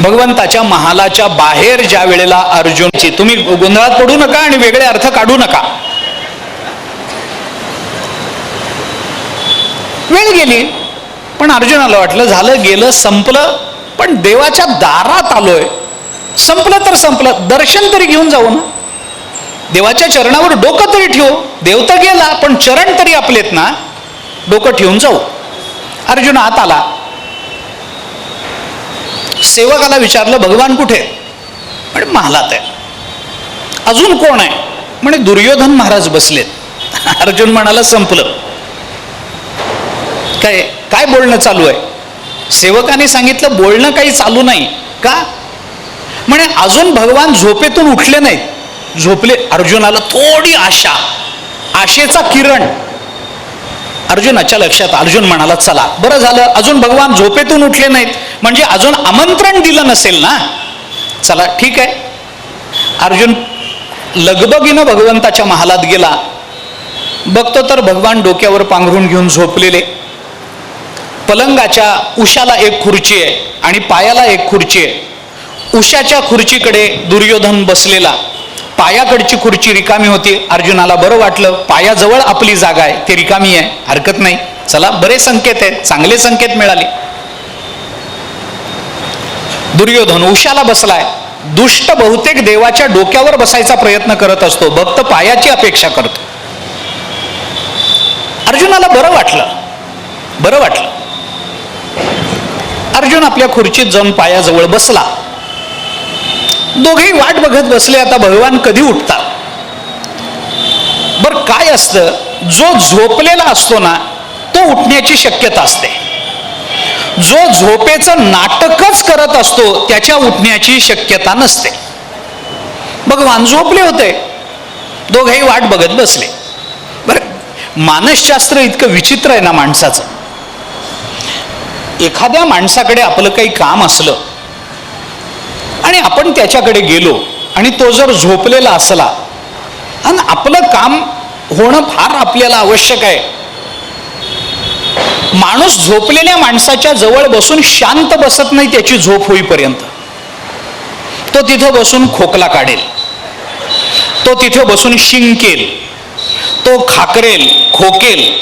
भगवंताच्या महालाच्या बाहेर ज्या वेळेला अर्जुनची, तुम्ही गोंधळात पडू नका आणि वेगळे अर्थ काढू नका, वेळ गेली पण अर्जुनाला वाटलं झालं गेलं संपलं, पण देवाच्या दारात आलोय, संपलं तर संपलं, दर्शन तरी घेऊन जाऊ ना, देवाच्या चरणावर डोकं तरी ठेवू, देव तर गेला पण चरण तरी आपलेत ना, डोकं ठेवून जाऊ. अर्जुन आत आला, सेवकाला विचारलं भगवान कुठे? म्हणे महालात आहे. अजून कोण आहे? म्हणे दुर्योधन महाराज बसलेत. अर्जुन म्हणाला संपलं. काय काय बोलणं चालू आहे? सेवकाने सांगितलं बोलणं काही चालू नाही. का? म्हणे अजून भगवान झोपेतून उठले नाहीत. झोपले. अर्जुनाला थोडी आशा, आशेचा किरण अर्जुनाच्या लक्षात. अर्जुन म्हणाला चला बरं झालं, अजून भगवान झोपेतून उठले नाहीत म्हणजे अजून आमंत्रण दिलं नसेल ना, चला ठीक आहे. अर्जुन लगबगीनं भगवंताच्या महालात गेला. बघतो तर भगवान डोक्यावर पांघरून घेऊन झोपलेले. पलंगाच्या उशाला एक खुर्ची आहे आणि पायाला एक खुर्ची आहे. उशाच्या खुर्चीकडे दुर्योधन बसलेला, पायाकडची खुर्ची रिकामी होती. अर्जुनाला बरं वाटलं, पायाजवळ आपली जागा आहे, ती रिकामी आहे, हरकत नाही, चला बरे संकेत आहेत, चांगले संकेत मिळाले. दुर्योधन उशाला बसलाय. दुष्ट बहुतेक देवाच्या डोक्यावर बसायचा प्रयत्न करत असतो, भक्त पायाची अपेक्षा करतो. अर्जुनाला बरं वाटलं. अर्जुन आपल्या खुर्चीत जाऊन पायाजवळ बसला. दोघेही वाट बघत बसले, आता भगवान कधी उठतात. बर काय असतं, जो झोपलेला असतो ना तो उठण्याची शक्यता असते, जो झोपेचं नाटकच करत असतो त्याच्या उठण्याची शक्यता नसते. भगवान झोपले होते, दोघेही वाट बघत बसले. बर मानसशास्त्र इतकं विचित्र आहे ना माणसाचं. एखाद्या माणसाकडे आपलं काही काम असलं आणि आपण त्याच्याकडे गेलो आणि तो जर झोपलेला असला आणि आपलं काम होणं फार आपल्याला आवश्यक आहे, माणूस झोपलेल्या माणसाच्या जवळ बसून शांत बसत नाही त्याची झोप होईपर्यंत. तो तिथं बसून खोकला काढेल, तो तिथं बसून शिंकेल, तो खाकरेल, खोकेल.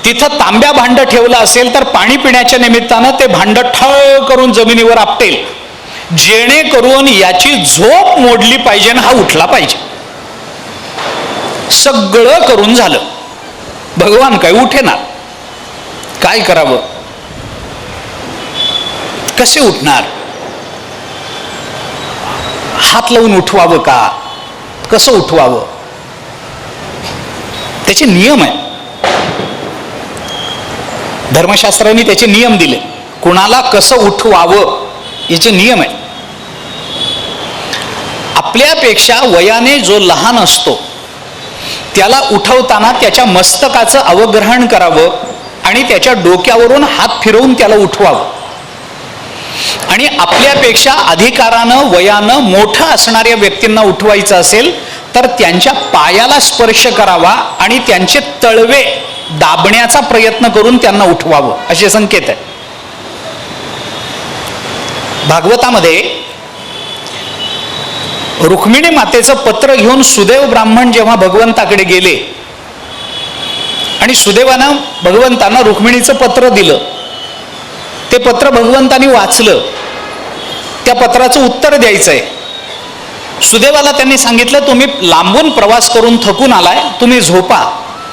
तिथं तांब्या भांड ठेवलं असेल तर पाणी पिण्याच्या निमित्तानं ते भांड ठळ करून जमिनीवर आपटेल, जेणेकरून याची झोप मोडली पाहिजे आणि हा उठला पाहिजे. सगळं करून झालं, भगवान काय उठेना. काय करावं, कसे उठणार? हात लावून उठवावं का, कसं उठवावं? त्याचे नियम आहे, धर्मशास्त्रांनी त्याचे नियम दिले. कुणाला कसं उठवावं याचे नियम आहे. आपल्यापेक्षा वयाने जो लहान असतो त्याला उठवताना त्याच्या मस्तकाचं अवग्रहण करावं आणि त्याच्या डोक्यावरून हात फिरवून त्याला उठवावं. आणि आपल्यापेक्षा अधिकारानं वयानं मोठं असणाऱ्या व्यक्तींना उठवायचं असेल तर त्यांच्या पायाला स्पर्श करावा आणि त्यांचे तळवे दाबण्याचा प्रयत्न करून त्यांना उठवावं, असे संकेत आहे. भागवतामध्ये रुक्मिणी मातेचं पत्र घेऊन सुदैव ब्राह्मण जेव्हा भगवंताकडे गेले आणि सुदैवानं भगवंतांना रुक्मिणीचं पत्र दिलं, ते पत्र भगवंतांनी वाचलं, त्या पत्राचं उत्तर द्यायचंय. सुदैवाला त्यांनी सांगितलं तुम्ही लांबून प्रवास करून थकून आलाय, तुम्ही झोपा,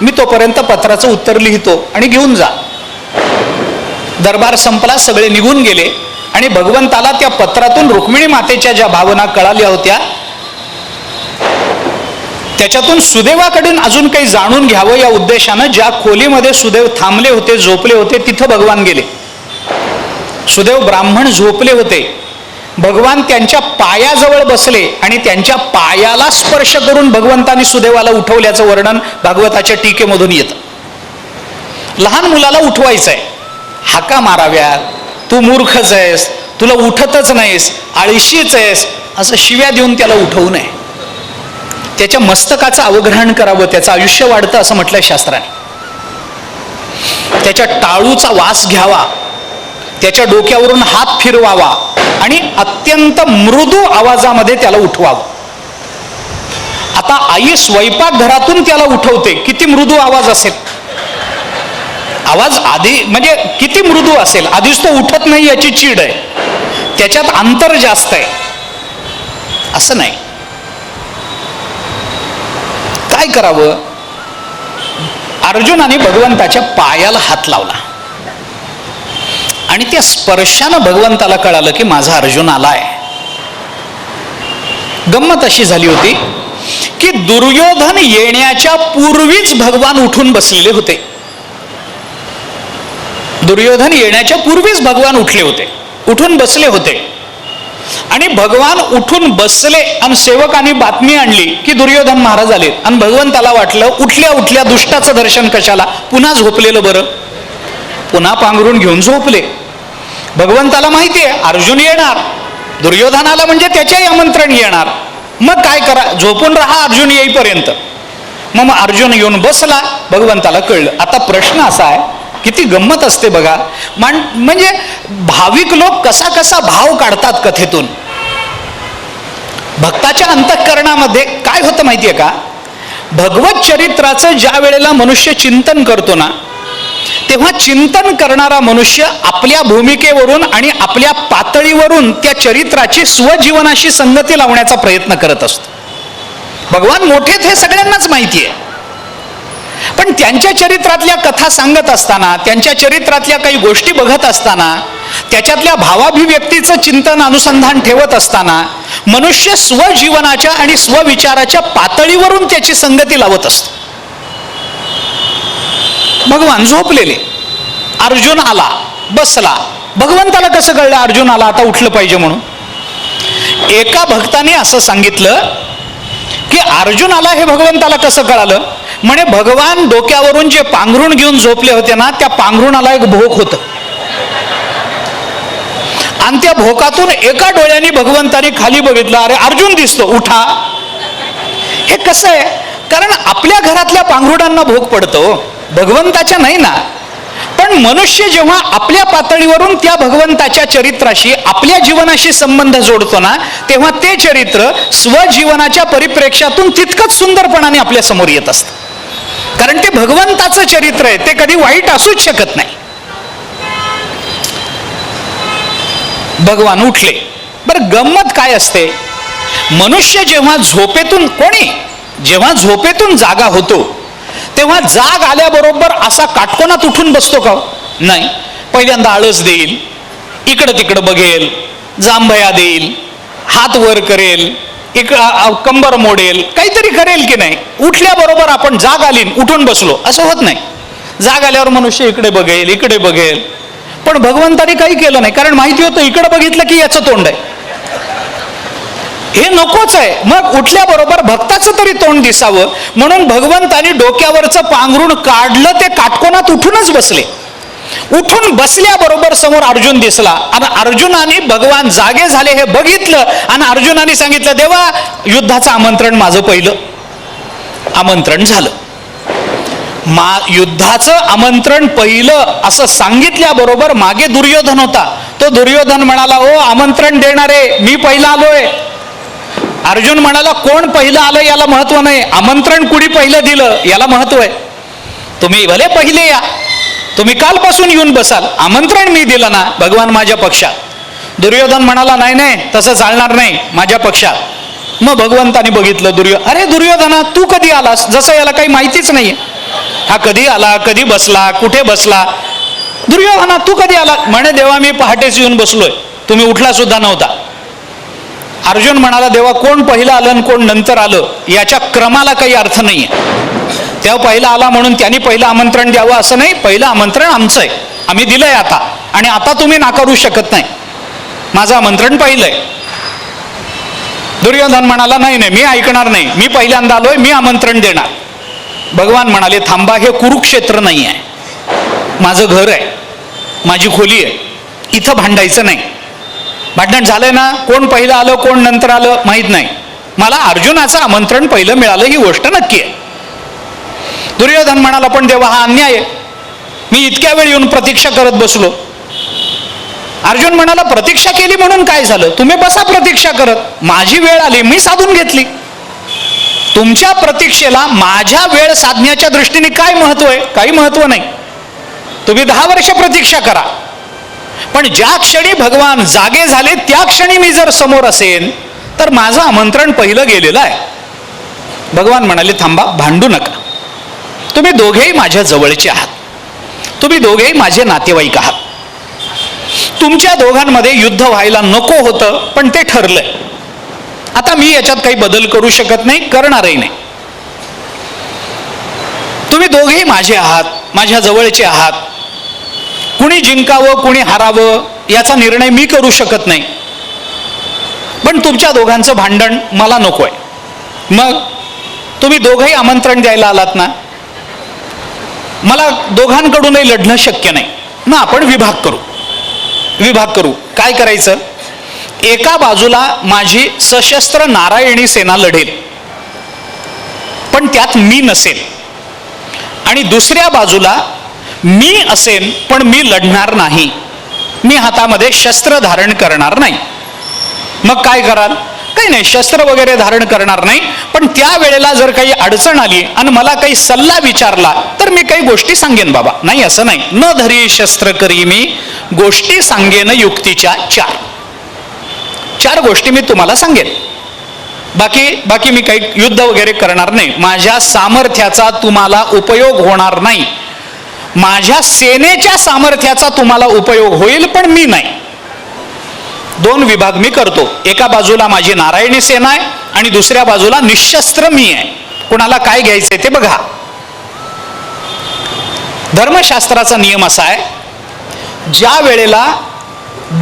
मी तोपर्यंत पत्राचं उत्तर लिहितो आणि घेऊन जा. दरबार संपला, सगळे निघून गेले आणि भगवंताला त्या पत्रातून रुक्मिणी मातेच्या ज्या भावना कळाल्या होत्या त्याच्यातून सुदैवाकडून अजून काही जाणून घ्यावं या उद्देशानं ज्या खोलीमध्ये सुदैव थांबले होते, झोपले होते, तिथं भगवान गेले. सुदैव ब्राह्मण झोपले होते, भगवान त्यांच्या पायाजवळ बसले आणि त्यांच्या पायाला स्पर्श करून भगवंतांनी सुदैवाला उठवल्याचं वर्णन भागवताच्या टीकेमधून येतं. लहान मुलाला उठवायचंय, हाका माराव्या, तू मूर्खच आहेस, तुला उठतच नाहीस, आळशीच आहेस, असं शिव्या देऊन त्याला उठवू नये. त्याच्या मस्तकाचं अवग्रहण करावं, त्याचं आयुष्य वाढतं असं म्हटलंय शास्त्राने. त्याच्या टाळूचा वास घ्यावा, त्याच्या डोक्यावरून हात फिरवावा आणि अत्यंत मृदू आवाजामध्ये त्याला उठवावं. आता आई स्वयंपाकघरातून त्याला उठवते, किती मृदू आवाज असेल, आवाज आधी म्हणजे किती मृदू असेल, आधीच तो उठत नाही याची चीड आहे, त्याच्यात अंतर जास्त आहे. असं नाही. काय करावं? अर्जुनाने भगवंताच्या पायाला हात लावला आणि त्या स्पर्शानं भगवंताला कळालं की माझा अर्जुन आलाय. गंमत अशी झाली होती की दुर्योधन येण्याच्या पूर्वीच भगवान उठून बसलेले होते. दुर्योधन येण्याच्या पूर्वीच भगवान उठले होते, उठून बसले होते. आणि भगवान उठून बसले आणि सेवकांनी बातमी आणली की दुर्योधन महाराज आले. आणि भगवंताला वाटलं उठल्या उठल्या दुष्टाचं दर्शन कशाला, पुन्हा झोपलेलं बरं. पुन्हा पांघरून घेऊन झोपले. भगवंताला माहिती आहे अर्जुन येणार, दुर्योधनाला म्हणजे त्याच्याही आमंत्रण येणार. मग काय करा, झोपून राहा अर्जुन येईपर्यंत. मग अर्जुन येऊन बसला. भगवंताला कळलं. आता प्रश्न असा आहे, किती गंमत असते बघा. म्हणजे भाविक लोक कसा कसा भाव काढतात कथेतून. भक्ताच्या अंतःकरणामध्ये काय होतं माहितीये का, भगवत चरित्राचं ज्या वेळेला मनुष्य चिंतन करतो ना, तेव्हा चिंतन करणारा मनुष्य आपल्या भूमिकेवरून आणि आपल्या पातळीवरून त्या चरित्राची स्वजीवनाशी संगती लावण्याचा प्रयत्न करत असतो. भगवान मोठेत हे सगळ्यांनाच माहिती आहे, पण त्यांच्या चरित्रातल्या कथा सांगत असताना, त्यांच्या चरित्रातल्या काही गोष्टी बघत असताना, त्याच्यातल्या भावाभिव्यक्तीचं चिंतन अनुसंधान ठेवत असताना मनुष्य स्वजीवनाच्या आणि स्वविचाराच्या पातळीवरून त्याची संगती लावत असतो. भगवान झोपलेले, अर्जुन आला, बसला. भगवंताला कसं कळलं अर्जुन आला, आता उठलं पाहिजे म्हणून? एका भक्ताने असं सांगितलं की अर्जुन आला हे भगवंताला कसं कळालं? म्हणे भगवान डोक्यावरून जे पांघरुण घेऊन झोपले होते ना, त्या पांघरुणाला एक भोक होतं आणि त्या भोकातून एका डोळ्याने भगवंताने खाली बघितलं, अरे अर्जुन दिसतो, उठा. हे कसं आहे? कारण आपल्या घरातल्या पांघरुणांना भोक पडतो, भगवंताच्या नाही ना. पण मनुष्य जेव्हा आपल्या पातळीवरून त्या भगवंताच्या चरित्राशी आपल्या जीवनाशी संबंध जोडतो ना, तेव्हा ते चरित्र स्वजीवनाच्या परिप्रेक्ष्यातून तितकंच सुंदरपणाने आपल्या समोर येत असतं. कारण ते भगवंताचं चरित्र आहे, ते कधी वाईट असूच शकत नाही. भगवान उठले. बरं, गंमत काय असते, मनुष्य जेव्हा झोपेतून जेव्हा झोपेतून जागा होतो तेव्हा जाग आल्याबरोबर असा काटकोनात उठून बसतो का? नाही. पहिल्यांदा आळस देईल, इकडं तिकडं बघेल, जांभया देईल, हात वर करेल, कंबर मोडेल, काहीतरी करेल की नाही. उठल्याबरोबर आपण जाग आली उठून बसलो असं होत नाही. जाग आल्यावर मनुष्य इकडे बघेल, इकडे बघेल. पण भगवंताने काही केलं नाही, कारण माहिती होतं इकडे बघितलं की याचं तोंड आहे, हे नकोच आहे. मग उठल्याबरोबर भक्ताचं तरी तोंड दिसावं म्हणून भगवंतानी डोक्यावरचं पांघरुण काढलं, ते काटकोनात उठूनच बसले. उठून बसल्याबरोबर समोर अर्जुन दिसला आणि अर्जुनाने भगवान जागे झाले हे बघितलं आणि अर्जुनाने सांगितलं, देवा युद्धाचं आमंत्रण माझं पहिलं आमंत्रण झालं. युद्धाचं आमंत्रण पहिलं असं सांगितल्याबरोबर मागे दुर्योधन होता. तो दुर्योधन म्हणाला, ओ आमंत्रण देणारे, मी पहिला आलोय. अर्जुन म्हणाला, कोण पहिलं आलं याला महत्व नाही, आमंत्रण कुणी पहिलं दिलं याला महत्व आहे. तुम्ही भले पहिले या, तुम्ही कालपासून येऊन बसाल, आमंत्रण मी दिलं ना, भगवान माझ्या पक्षात. दुर्योधन म्हणाला, नाही नाही तसं चालणार नाही, माझ्या पक्षात. मग भगवंताने बघितलं, अरे दुर्योधना तू कधी आलास, जसं याला काही माहितीच नाहीये, हा कधी आला, कधी बसला, कुठे बसला. दुर्योधना तू कधी आला? म्हणे देवा मी पहाटेच येऊन बसलोय, तुम्ही उठला सुद्धा नव्हता. अर्जुन म्हणाला, देवा कोण पहिलं आलं आणि कोण नंतर आलं याच्या क्रमाला काही अर्थ नाहीये. तेव्हा पहिला आला म्हणून त्यांनी पहिलं आमंत्रण द्यावं असं नाही, पहिलं आमंत्रण आमचं आहे, आम्ही दिलंय आता, आणि आता तुम्ही नाकारू शकत नाही, माझं आमंत्रण पहिलंय. दुर्योधन म्हणाला, नाही नाही मी ऐकणार नाही, मी पहिल्यांदा आलोय, मी आमंत्रण देणार. भगवान म्हणाले, थांबा, हे कुरुक्षेत्र नाही आहे, माझं घर आहे, माझी खोली आहे, इथं भांडायचं नाही. भांडण झालंय ना, कोण पहिलं आलं कोण नंतर आलं माहित नाही, मला अर्जुनाचं आमंत्रण पहिलं मिळालं ही गोष्ट नक्की आहे. दुर्योधन म्हणाला, पण देवा हा अन्याय आहे, मी इतक्या वेळ येऊन प्रतीक्षा करत बसलो, अर्जुन म्हणाला, प्रतीक्षा केली म्हणून काय झालं, तुम्ही बसा प्रतीक्षा करत, माझी वेळ आली मी साधून घेतली. तुमच्या प्रतीक्षेला माझ्या वेळ साधण्याच्या दृष्टीने काय महत्व आहे? काही महत्व नाही. तुम्ही 10 वर्ष प्रतीक्षा करा, पण ज्या क्षणी भगवान जागे झाले त्या क्षणी मी जर समोर असेन तर माझं आमंत्रण पहिलं गेलेलं आहे. भगवान म्हणाले, थांबा, भांडू नका. तुम्ही दोघेही माझ्या जवळचे आहात, तुम्ही दोघेही माझे नातेवाईक आहात. तुमच्या दोघांमध्ये युद्ध व्हायला नको होतं, पण ते ठरलंय. आता मी याच्यात काही बदल करू शकत नाही, करणारही नाही. तुम्ही दोघेही माझे आहात, माझ्या जवळचे आहात. कुणी जिंकावं कुणी हारावं याचा निर्णय मी करू शकत नाही, पण तुमच्या दोघांचं भांडण मला नकोय. मग तुम्ही दोघंही आमंत्रण द्यायला आलात ना, मला दोघांकडूनही लढणं शक्य नाही. मग आपण विभाग करू. काय करायचं? एका बाजूला माझी सशस्त्र नारायणी सेना लढेल, पण त्यात मी नसेल, आणि दुसऱ्या बाजूला मी असेन पण मी लढणार नाही, मी हातामध्ये शस्त्र धारण करणार नाही. मग काय कराल? काही नाही, शस्त्र वगैरे धारण करणार नाही, पण त्या वेळेला जर काही अडचण आली आणि मला काही सल्ला विचारला तर मी काही गोष्टी सांगेन. बाबा नाही असं नाही, न धरी शस्त्र करी मी, गोष्टी सांगेन युक्तीच्या 4 गोष्टी मी तुम्हाला सांगेन. बाकी मी काही युद्ध वगैरे करणार नाही. माझ्या सामर्थ्याचा तुम्हाला उपयोग होणार नाही, माझ्या सेनेच्या सामर्थ्याचा तुम्हाला उपयोग होईल, पण मी नाही. 2 विभाग मी करतो. एका बाजूला माझी नारायणी सेना आहे आणि दुसऱ्या बाजूला निशस्त्र मी आहे. कुणाला काय घ्यायचंय ते बघा. धर्मशास्त्राचा नियम असा आहे, ज्या वेळेला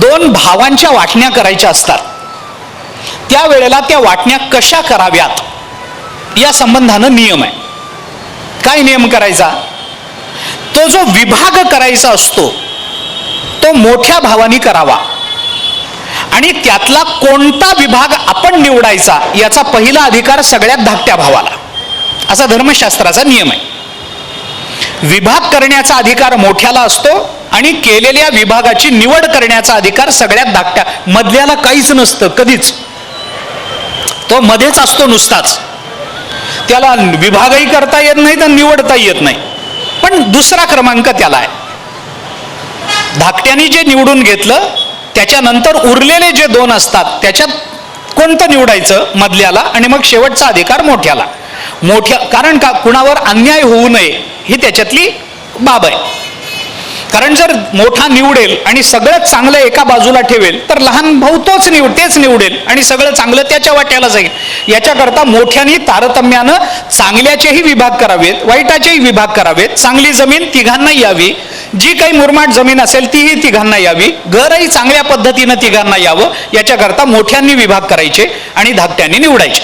2 भावांच्या वाटण्या करायच्या असतात त्यावेळेला त्या वाटण्या कशा कराव्यात या संबंधानं नियम आहे. काय नियम करायचा? तो जो विभाग करायचा असतो तो मोठ्या भावाने करावा, आणि त्यातला कोणता विभाग आपण निवडायचा याचा पहिला अधिकार सगळ्यात धाकट्या भावाला, असा धर्मशास्त्राचा नियम आहे. विभाग करण्याचा अधिकार मोठ्याला असतो आणि केलेल्या विभागाची निवड करण्याचा अधिकार सगळ्यात धाकट्या. मधल्याला काहीच नसतं कधीच, तो मध्येच असतो नुसताच. त्याला विभागही करता येत नाही तर निवडता येत नाही, पण दुसरा क्रमांक त्याला आहे. धाकट्याने जे निवडून घेतलं त्याच्यानंतर उरलेले जे 2 असतात त्याच्यात कोणतं निवडायचं? मधल्याला, आणि मग शेवटचा अधिकार मोठ्याला. कारण का? कुणावर अन्याय होऊ नये ही त्याच्यातली बाब आहे. कारण जर मोठा निवडेल आणि सगळं चांगलं एका बाजूला ठेवेल तर लहान भाऊ तेच निवडेल आणि सगळं चांगलं त्याच्या वाट्याला जाईल. याच्याकरता मोठ्याने तारतम्यानं चांगल्याचेही विभाग करावेत, वाईटाचेही विभाग करावेत. चांगली जमीन तिघांना यावी, जी काही मुरमाड जमीन असेल तीही तिघांना यावी, घरही चांगल्या पद्धतीनं तिघांना यावं, याच्याकरता मोठ्यांनी विभाग करायचे आणि धाकट्यांनी निवडायचे.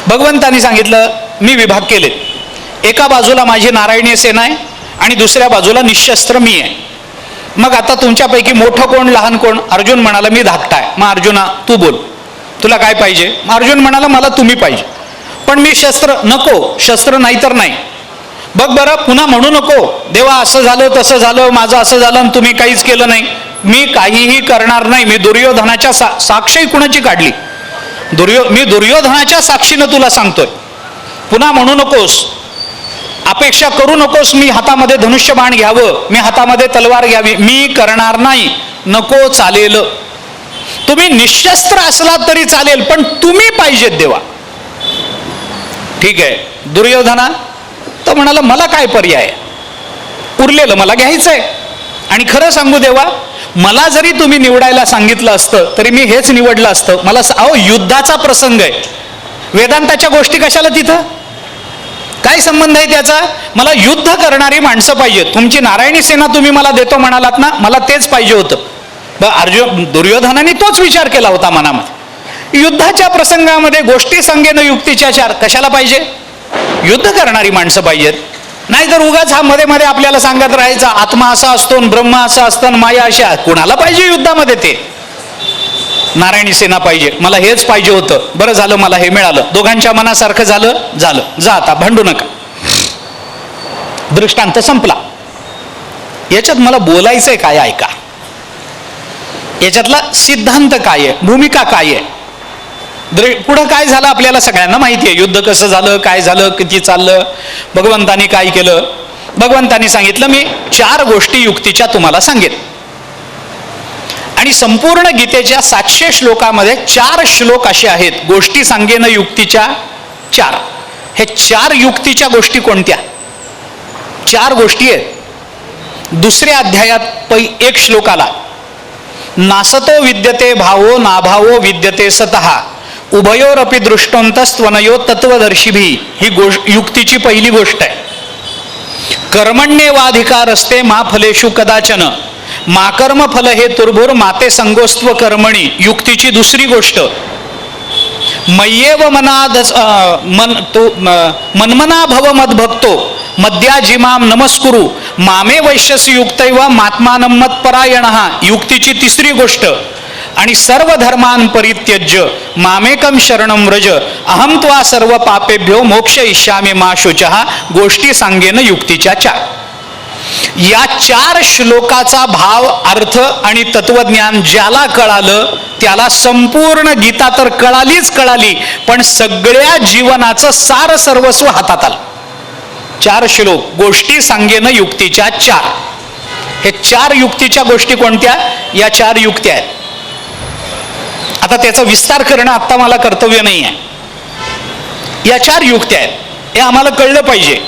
भगवंतांनी सांगितलं, मी विभाग केले. एका बाजूला माझी नारायणी सेना आहे आणि दुसऱ्या बाजूला निशस्त्र मी आहे. मग आता तुमच्यापैकी मोठं कोण लहान कोण? अर्जुन म्हणाला, मी धाकटा आहे. मग अर्जुना तू बोल, तुला काय पाहिजे? मग अर्जुन म्हणाला, मला तुम्ही पाहिजे, पण मी शस्त्र नको, शस्त्र नाही तर नाही. बघ बरं, पुन्हा म्हणू नको देवा असं झालं तसं झालं, माझं असं झालं आणि तुम्ही काहीच केलं नाही. मी काहीही करणार नाही. मी दुर्योधनाच्या साक्षी कुणाची काढली? मी दुर्योधनाच्या साक्षीनं तुला सांगतोय, पुन्हा म्हणू नकोस, अपेक्षा करू नकोस मी हातामध्ये धनुष्यबाण घ्यावं, मी हातामध्ये तलवार घ्यावी. मी करणार नाही. नको, चालेल, तुम्ही निशस्त्र असलात तरी चालेल, पण तुम्ही पाहिजेत देवा. ठीक आहे. दुर्योधना तो म्हणाला, मला काय पर्याय, उरलेलं मला घ्यायचंय. आणि खरं सांगू देवा, मला जरी तुम्ही निवडायला सांगितलं असतं तरी मी हेच निवडलं असतं. मला युद्धाचा प्रसंग आहे, वेदांताच्या गोष्टी कशाला तिथं? काय संबंध आहे त्याचा? मला युद्ध करणारी माणसं पाहिजे. तुमची नारायणी सेना तुम्ही मला देतो म्हणालात ना, मला तेच पाहिजे होतं. दुर्योधनाने तोच विचार केला होता मनामध्ये. युद्धाच्या प्रसंगामध्ये गोष्टी सांगेन युक्तीच्या 4 कशाला पाहिजे? युद्ध करणारी माणसं पाहिजेत. नाहीतर उगाच हा मध्ये मध्ये आपल्याला सांगत राहायचा आत्मा असा असतो, ब्रह्म असा असतो, माया अशा. कुणाला पाहिजे युद्धामध्ये? ते नारायणी सेना पाहिजे. मला हेच पाहिजे होतं, बरं झालं मला हे मिळालं. दोघांच्या मनासारखं झालं. जा आता, भांडू नका. दृष्टांत संपला. याच्यात मला बोलायचंय काय ऐका. याच्यातला सिद्धांत काय आहे, भूमिका काय आहे, पुढं काय झालं आपल्याला सगळ्यांना माहिती आहे. युद्ध कसं झालं, काय झालं, किती चाललं, भगवंतानी काय केलं. भगवंतानी सांगितलं मी 4 गोष्टी युक्तीच्या तुम्हाला सांगेन. आणि संपूर्ण गीतेच्या 700 श्लोकामध्ये 4 श्लोक असे आहेत गोष्टी सांगेन युक्तीच्या 4. हे 4 युक्तीच्या गोष्टी कोणत्या? 4 गोष्टी आहेत. दुसऱ्या अध्यायात 1 श्लोक आला, नासतो विद्यते भावो नाभावो विद्यते सतः उभयोरपि दृष्टोंतस्त्वनयो तत्वदर्शिभी. ही युक्तीची पहिली गोष्ट आहे. कर्मण्येवाधिकार असते मा फलेषु कदाचन मा कर्म फल हे तुर्भुर माते संगोस्त्व कर्मणी. युक्तीची दुसरी गोष्ट, मय्येव मन्मना भव मद्भक्तो मद्याजिमाम नमस्कुरु मामे वैश्यसी युक्तैव मात्मानं मत्परायणः. युक्तीची तिसरी गोष्ट, आणि सर्व धर्मान परित्यज्य मामेकम शरणं व्रज अहम त्वा सर्व पापेभ्यो मोक्षयिष्यामि मा शुचः. गोष्टी सांगेन युक्तीच्या 4. या 4 श्लोकाचा भाव, अर्थ आणि तत्वज्ञान ज्याला कळालं त्याला संपूर्ण गीता तर कळाली, पण सगळ्या जीवनाचं सार सर्वस्व हातात आलं. 4 श्लोक गोष्टी सांगेन युक्तीच्या 4. हे 4 युक्तीच्या गोष्टी कोणत्या? या 4 युक्त्या आहेत. आता त्याचा विस्तार करणं आता मला कर्तव्य नाही आहे. या 4 युक्त्या आहेत, हे आम्हाला कळलं पाहिजे.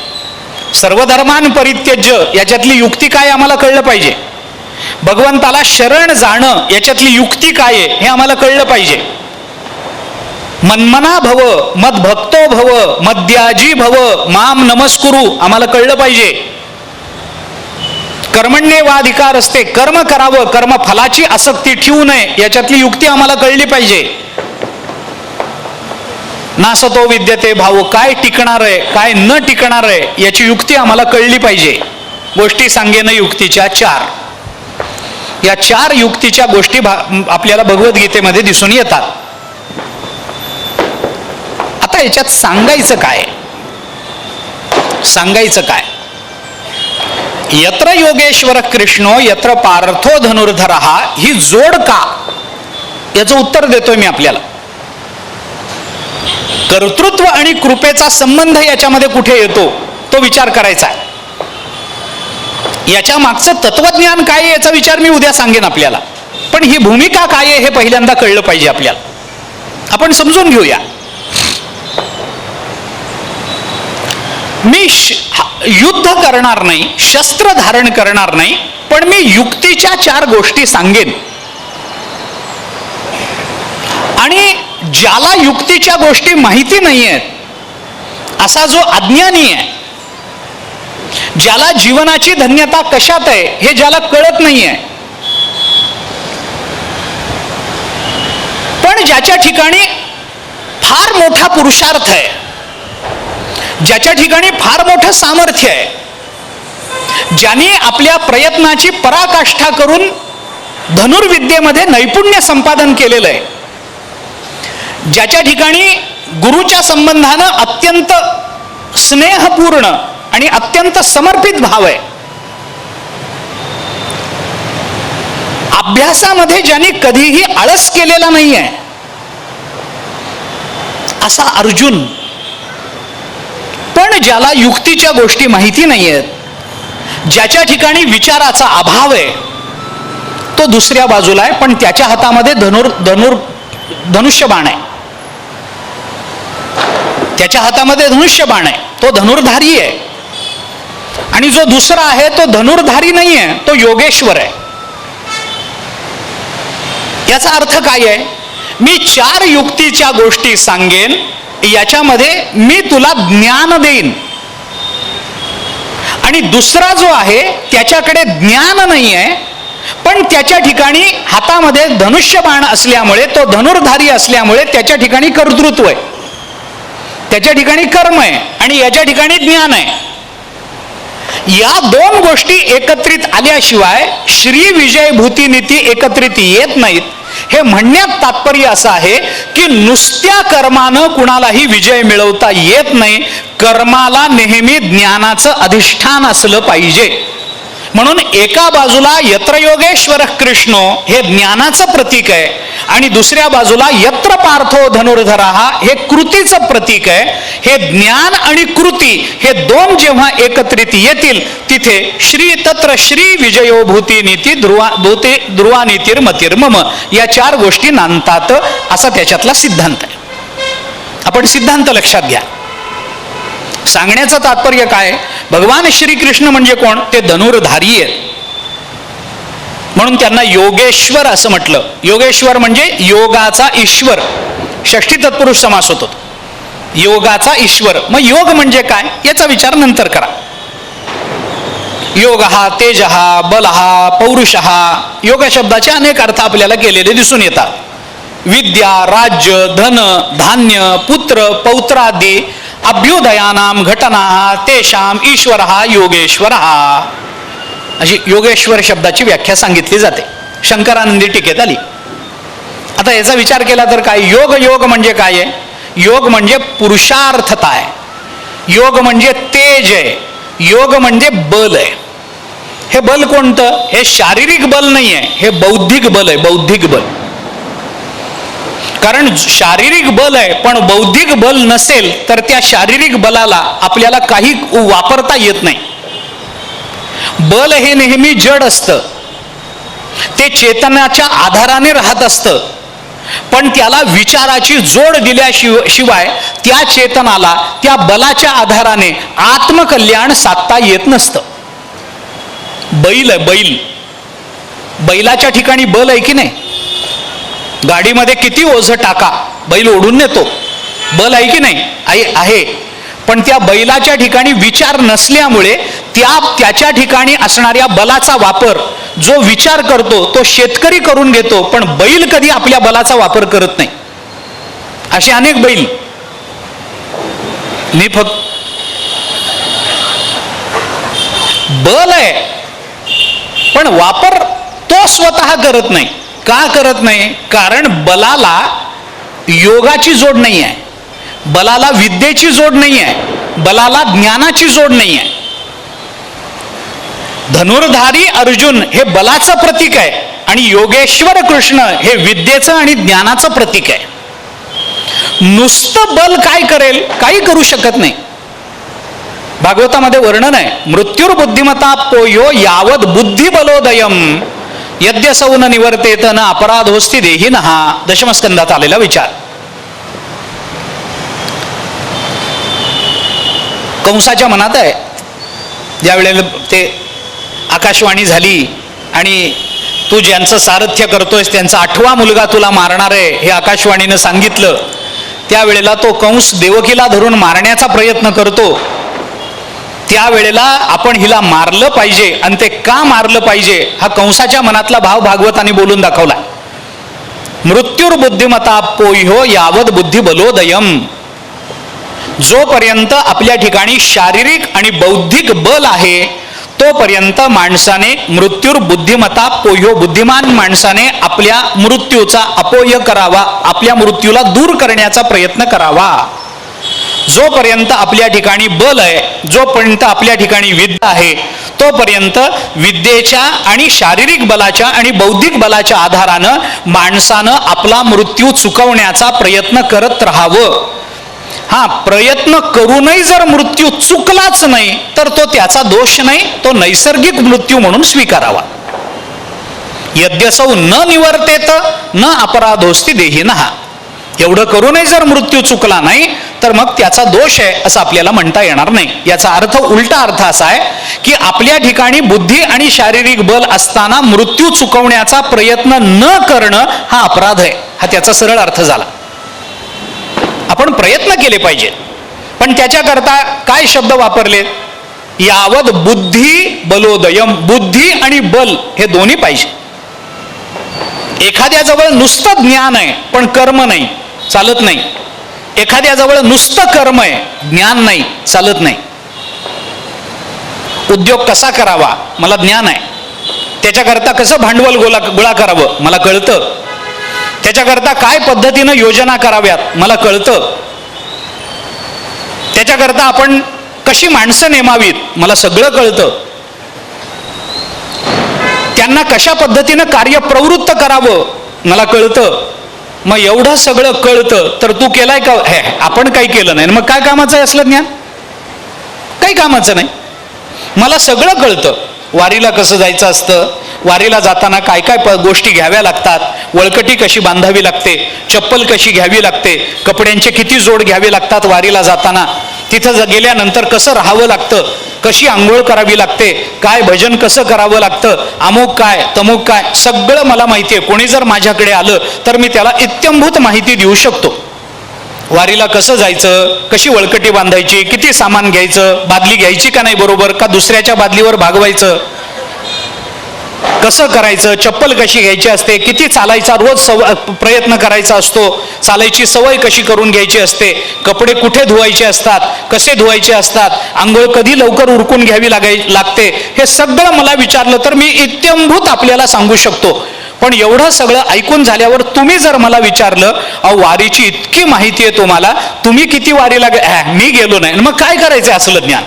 सर्व धर्मान परित्यज्य याच्यातली युक्ती काय आम्हाला कळलं पाहिजे. भगवंताला शरण जाणं याच्यातली युक्ती काय आहे हे आम्हाला कळलं पाहिजे. मन्मना भव मद्भक्तो भव मद्याजी भव माम नमस्कुरु आम्हाला कळलं पाहिजे. कर्मण्येवाधिकार असते, कर्म करावं, कर्म फलाची आसक्ती ठेवू नये, याच्यातली युक्ती आम्हाला कळली पाहिजे. नासतो विद्यते भाव, काय टिकणार आहे काय न टिकणार आहे याची युक्ती आम्हाला कळली पाहिजे. गोष्टी सांगेन युक्तीच्या 4. या 4 युक्तीच्या गोष्टी आपल्याला भगवद्गीतेमध्ये दिसून येतात. आता याच्यात सांगायचं काय, यत्र योगेश्वर कृष्णो यत्र पार्थो धनुर्धरः. ही जोड का, याचं उत्तर देतोय मी आपल्याला. कर्तृत्व आणि कृपेचा संबंध याच्यामध्ये कुठे येतो तो विचार करायचा आहे. याच्या मागचं तत्वज्ञान काय आहे याचा विचार मी उद्या सांगेन आपल्याला, पण ही भूमिका काय आहे हे पहिल्यांदा कळलं पाहिजे आपल्याला. आपण समजून घेऊया. मी युद्ध करणार नाही, शस्त्र धारण करणार नाही, पण मी युक्तीच्या 4 गोष्टी सांगेन. आणि ज्याला युक्तीच्या गोष्टी माहिती नाही आहेत असा जो अज्ञानी आहे, ज्याला जीवनाची धन्यता कशात आहे हे ज्याला कळत नाहीये, पण ज्याच्या ठिकाणी फार मोठा पुरुषार्थ आहे, ज्याच्या ठिकाणी फार मोठं सामर्थ्य आहे, ज्याने आपल्या प्रयत्नाची पराकाष्ठा करून धनुर्विद्येमध्ये नैपुण्य संपादन केलेलं आहे, ज्याच्या ठिकाणी गुरुच्या संबंधानं अत्यंत स्नेहपूर्ण आणि अत्यंत समर्पित भाव आहे, अभ्यासामध्ये ज्यांनी कधीही आळस केलेला नाही आहे असा अर्जुन, पण ज्याला युक्तीच्या गोष्टी माहिती नाही आहेत, ज्याच्या ठिकाणी विचाराचा अभाव आहे, तो दुसऱ्या बाजूला आहे, पण त्याच्या हातामध्ये धनुष्यबाण आहे, त्याच्या हातामध्ये धनुष्यबाण आहे, तो धनुर्धारी आहे. आणि जो दुसरा आहे तो धनुर्धारी नाही आहे, तो योगेश्वर आहे. याचा अर्थ काय आहे? मी 4 युक्तीच्या गोष्टी सांगेन, याच्यामध्ये मी तुला ज्ञान देईन, आणि दुसरा जो आहे त्याच्याकडे ज्ञान नाही आहे, पण त्याच्या ठिकाणी हातामध्ये धनुष्यबाण असल्यामुळे, तो धनुर्धारी असल्यामुळे त्याच्या ठिकाणी कर्तृत्व आहे, त्याच्या ठिकाणी कर्म आहे, आणि याच्या ठिकाणी ज्ञान आहे. या 2 गोष्टी एकत्रित आल्याशिवाय श्री विजय भूती नीती एकत्रित येत नाहीत. हे म्हणण्यात तात्पर्य असं आहे की नुसत्या कर्मानं कुणालाही विजय मिळवता येत नाही. कर्माला नेहमी ज्ञानाचं अधिष्ठान असलं पाहिजे. म्हणून एका बाजूला यत्र योगेश्वर कृष्णो हे ज्ञानाचं प्रतीक आहे आणि दुसऱ्या बाजूला यत्र पार्थो धनुर्धरा हे कृतीचं प्रतीक आहे. हे ज्ञान आणि कृती हे दोन जेव्हा एकत्रित येतील तिथे श्री तत्र श्री विजयो भूती नीती ध्रुवा नीतिर्मतिर्मम या 4 गोष्टी नांदतात असा त्याच्यातला सिद्धांत आहे. आपण सिद्धांत लक्षात घ्या. सांगण्याचं तात्पर्य काय? भगवान श्रीकृष्ण म्हणजे कोण? ते धनुर्धारी आहेत म्हणून त्यांना योगेश्वर असं म्हटलं. योगेश्वर म्हणजे योगाचा ईश्वर, षष्ठी तत्पुरुष समास होतो. योगाचा ईश्वर. मग योग म्हणजे काय याचा विचार नंतर करा. योग हा तेज हा बल हा पौरुष हा. योग शब्दाचे अनेक अर्थ आपल्याला केलेले दिसून येतात. विद्या, राज्य, धन, धान्य, पुत्र, पौत्रादी अभ्युदयानाम घटना तेषाम ईश्वर योगेश्वर अशी योगेश्वर शब्दाची व्याख्या सांगितली जाते. शंकरानंदी टीकेत आली. आता याचा विचार केला तर काय? योग म्हणजे काय आहे? योग म्हणजे पुरुषार्थता आहे. योग म्हणजे तेज आहे. योग म्हणजे बल आहे. हे बल कोणतं? हे शारीरिक बल नाही आहे, हे बौद्धिक बल आहे. बौद्धिक बल. कारण शारीरिक बल आहे पण बौद्धिक बल नसेल तर त्या शारीरिक बलाला आपल्याला काही वापरता येत नाही. बल हे नेहमी जड असतं, ते चेतनाच्या आधाराने राहत असतं, पण त्याला विचाराची जोड दिल्याशिवाय त्या चेतनाला त्या बलाच्या आधाराने आत्मकल्याण साधता येत नसतं. बैल आहे, बैल. बैलाच्या ठिकाणी बल आहे की नाही? गाडीमध्ये किती ओझं टाका, बैल ओढून नेतो. बल आहे की नाही? आहे. पण त्या बैलाच्या ठिकाणी विचार नसल्यामुळे त्याच्या ठिकाणी असणाऱ्या बलाचा वापर जो विचार करतो तो शेतकरी करून घेतो, पण बैल कधी आपल्या बलाचा वापर करत नाही. असे अनेक बैल. मी फक्त बल आहे पण वापर तो स्वतः करत नाही. का करत नाही? कारण बलाला योगाची जोड नाही आहे, बलाला विद्येची जोड नाही आहे, बलाला ज्ञानाची जोड नाही आहे. धनुर्धारी अर्जुन हे बलाचं प्रतीक आहे आणि योगेश्वर कृष्ण हे विद्येचं आणि ज्ञानाचं प्रतीक आहे. नुसतं बल काय करेल? काही करू शकत नाही. भागवतामध्ये वर्णन आहे, मृत्युर्बुद्धिमता पोयो यावद बुद्धी बलोदयम यद्यसौ न निवर्तेत न अपराधोस्ति देहिनः. दशमस्कंदात आलेला विचार. कंसाच्या मनात आहे. ज्यावेळेला ते आकाशवाणी झाली आणि तू ज्यांचं सारथ्य करतोयस त्यांचा 8वा मुलगा तुला मारणार आहे हे आकाशवाणीनं सांगितलं, त्यावेळेला तो कंस देवकीला धरून मारण्याचा प्रयत्न करतो. त्यावेळेला आपण हिला मारलं पाहिजे आणि ते का मारलं पाहिजे हा कंसाच्या मनातला भाव भागवताने बोलून दाखवला. मृत्युर्बुद्धिमता पोह्यो यावद बुद्धी बलोदयम. जोपर्यंत आपल्या ठिकाणी शारीरिक आणि बौद्धिक बल आहे तोपर्यंत माणसाने मृत्युर्बुद्धिमता पोह्यो बुद्धिमान माणसाने आपल्या मृत्यूचा अपोय करावा, आपल्या मृत्यूला दूर करण्याचा प्रयत्न करावा. जोपर्यंत आपल्या ठिकाणी बल आहे, जोपर्यंत आपल्या ठिकाणी विद्या आहे तोपर्यंत विद्येच्या आणि शारीरिक बलाच्या आणि बौद्धिक बलाच्या आधारानं माणसानं आपला मृत्यू चुकवण्याचा प्रयत्न करत राहावं. हा प्रयत्न करूनही जर मृत्यू चुकलाच नाही तर तो त्याचा दोष नाही, तो नैसर्गिक मृत्यू म्हणून स्वीकारावा. यद्यसौ न निवर्तेत न अपराधोस्ति देहिनः. एवढं करूनही जर मृत्यू चुकला नाही तर मग त्याचा दोष आहे असं आपल्याला म्हणता येणार नाही. याचा अर्थ उलटा अर्थ असा आहे की आपल्या ठिकाणी बुद्धी आणि शारीरिक बल असताना मृत्यू चुकवण्याचा प्रयत्न न करणं हा अपराध आहे. हा त्याचा सरळ अर्थ झाला. आपण प्रयत्न केले पाहिजे पण त्याच्याकरता काय शब्द वापरले? यावद बुद्धी बलोदयम. बुद्धी आणि बल हे दोन्ही पाहिजे. एखाद्याजवळ नुसतं ज्ञान आहे पण कर्म नाही, चालत नाही. एखाद्याजवळ नुसतं कर्म आहे, ज्ञान नाही, चालत नाही. उद्योग कसा करावा मला ज्ञान आहे, त्याच्याकरता कसं भांडवल गोळा करावं मला कळतं, त्याच्याकरता काय पद्धतीनं योजना कराव्यात मला कळतं, त्याच्याकरता आपण कशी माणसं नेमावीत मला सगळं कळतं. त्यांना कशा पद्धतीनं कार्यप्रवृत्त करावं मला कळतं. मग एवढं सगळं कळतं तर तू केलाय का? हे आपण काही केलं नाही, मग काय कामाचं आहे असलं ज्ञान? काही कामाचं नाही. मला सगळं कळतं. वारीला कसं जायचं असतं, वारीला जाताना काय काय गोष्टी घ्याव्या लागतात, वळकटी कशी बांधावी लागते, चप्पल कशी घ्यावी लागते, कपड्यांचे किती जोड घ्यावे लागतात वारीला जाताना, तिथं गेल्यानंतर कसं राहावं लागतं, कशी आंघोळ करावी लागते, काय भजन कसं करावं लागतं, अमुक काय तमुक काय, सगळं मला माहिती आहे. कोणी जर माझ्याकडे आलं तर मी त्याला इत्यंभूत माहिती देऊ शकतो. वारीला कसं जायचं, कशी वळकटी बांधायची, किती सामान घ्यायचं, बादली घ्यायची का नाही बरोबर, का दुसऱ्याच्या बादलीवर भागवायचं, कसं करायचं, चप्पल कशी घ्यायची असते, किती चालायचा रोज प्रयत्न करायचा असतो, चालायची सवय कशी करून घ्यायची असते, कपडे कुठे धुवायचे असतात, कसे धुवायचे असतात, आंघोळ कधी लवकर उरकून घ्यावी लागते, हे सगळं मला विचारलं तर मी इत्यंभूत आपल्याला सांगू शकतो. पण एवढं सगळं ऐकून झाल्यावर तुम्ही जर मला विचारलं, अहो वारीची इतकी माहिती आहे तुम्हाला, तुम्ही किती वारीला मी गेलो नाही, मग काय करायचं असलं ज्ञान?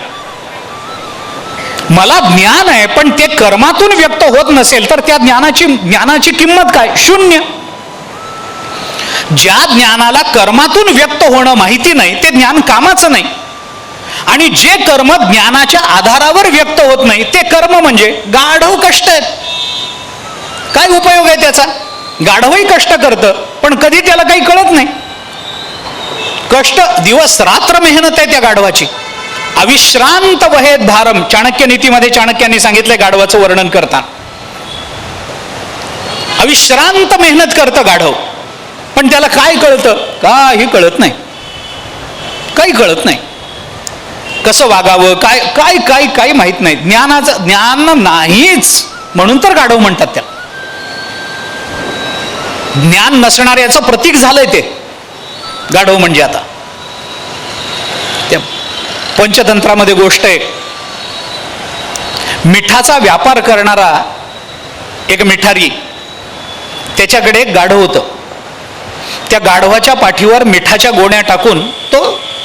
मला ज्ञान आहे पण ते कर्मातून व्यक्त होत नसेल तर त्या ज्ञानाची किंमत काय? शून्य. ज्या ज्ञानाला कर्मातून व्यक्त होणं माहिती नाही ते ज्ञान कामाचं नाही. आणि जे कर्म ज्ञानाच्या आधारावर व्यक्त होत नाही ते कर्म म्हणजे गाढव कष्ट आहेत. काय उपयोग आहे त्याचा? गाढवही कष्ट करतं पण कधी त्याला काही कळत नाही. कष्ट दिवस रात्र मेहनत आहे त्या गाढवाची. अविश्रांत वहेत भारम, चाणक्य नीतीमध्ये चाणक्यांनी सांगितलंय गाढवाचं वर्णन करता. अविश्रांत मेहनत करतं गाढव, पण त्याला काय कळतं? काही कळत नाही. काही कळत नाही. कसं वागावं, काय काय काय काही माहित नाही. ज्ञान नाहीच म्हणून तर गाढव म्हणतात त्याला. ज्ञान नसणाऱ्याचं प्रतीक झालंय ते गाढव म्हणजे. आता त्या पंचतंत्रामध्ये गोष्ट आहे, मिठाचा व्यापार करणारा एक मिठारी, त्याच्याकडे एक गाढव होतं. त्या गाढवाच्या पाठीवर मिठाच्या गोण्या टाकून तो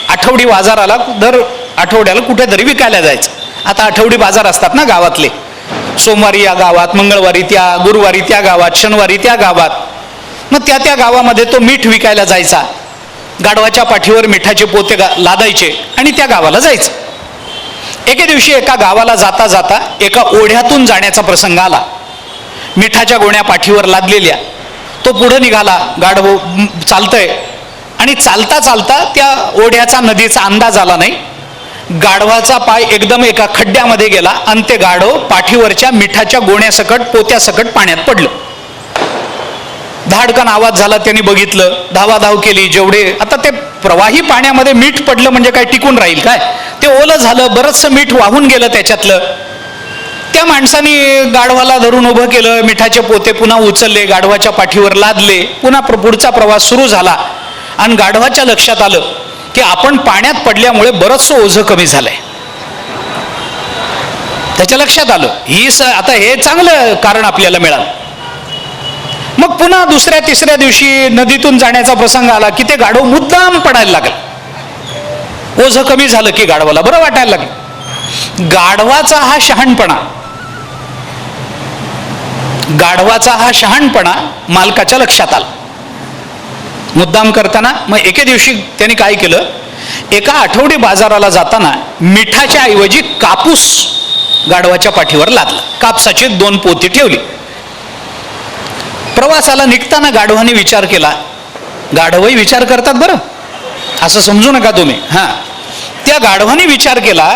आठवडी बाजाराला दर आठवड्याला कुठेतरी विकायला जायचं. आता आठवडी बाजार असतात ना गावातले, सोमवारी या गावात, मंगळवारी त्या, गुरुवारी त्या गावात, शनिवारी त्या गावात. मग त्या गावामध्ये तो मीठ विकायला जायचा. गाढवाच्या पाठीवर मिठाचे पोते लादायचे आणि त्या गावाला जायचं. एके दिवशी एका गावाला जाता जाता एका ओढ्यातून जाण्याचा प्रसंग आला. मिठाच्या गोण्या पाठीवर लादलेल्या. तो पुढे निघाला. गाढव चालतंय आणि चालता चालता त्या ओढ्याचा, नदीचा अंदाज आला नाही. गाढवाचा पाय एकदम एका खड्ड्यामध्ये गेला आणि ते गाढव पाठीवरच्या मिठाच्या गोण्यासकट, पोत्यासकट पाण्यात पडलं. धाडकन आवाज झाला. त्यांनी बघितलं, धावाधाव केली. जेवढे आता ते प्रवाही पाण्यामध्ये मीठ पडलं म्हणजे काय टिकून राहील काय? ते ओलं झालं, बरचसं मीठ वाहून गेलं त्याच्यातलं. त्या माणसाने गाढवाला धरून उभं केलं. मिठाचे पोते पुन्हा उचलले, गाढवाच्या पाठीवर लादले. पुन्हा पुढचा प्रवास सुरू झाला. आणि गाढवाच्या लक्षात आलं की आपण पाण्यात पडल्यामुळे बरचसं ओझं कमी झालंय. त्याच्या लक्षात आलं आता हे चांगलं कारण आपल्याला मिळालं. मग पुन्हा दुसऱ्या तिसऱ्या दिवशी नदीतून जाण्याचा प्रसंग आला की ते गाढव मुद्दाम पडायला लागलं. ओझं कमी झालं की गाढवाला बरं वाटायला लागलं. गाढवाचा हा शहाणपणा मालकाच्या लक्षात आला. मुद्दाम करताना मग एके दिवशी त्यांनी काय केलं, एका आठवडी बाजाराला जाताना मिठाच्या ऐवजी कापूस गाढवाच्या पाठीवर लादला. कापसाची 2 पोती ठेवली. प्रवासाला निघताना गाढवाने विचार केला. गाढवही विचार करतात बरं, असं समजू नका तुम्ही. त्या गाढवाने विचार केला.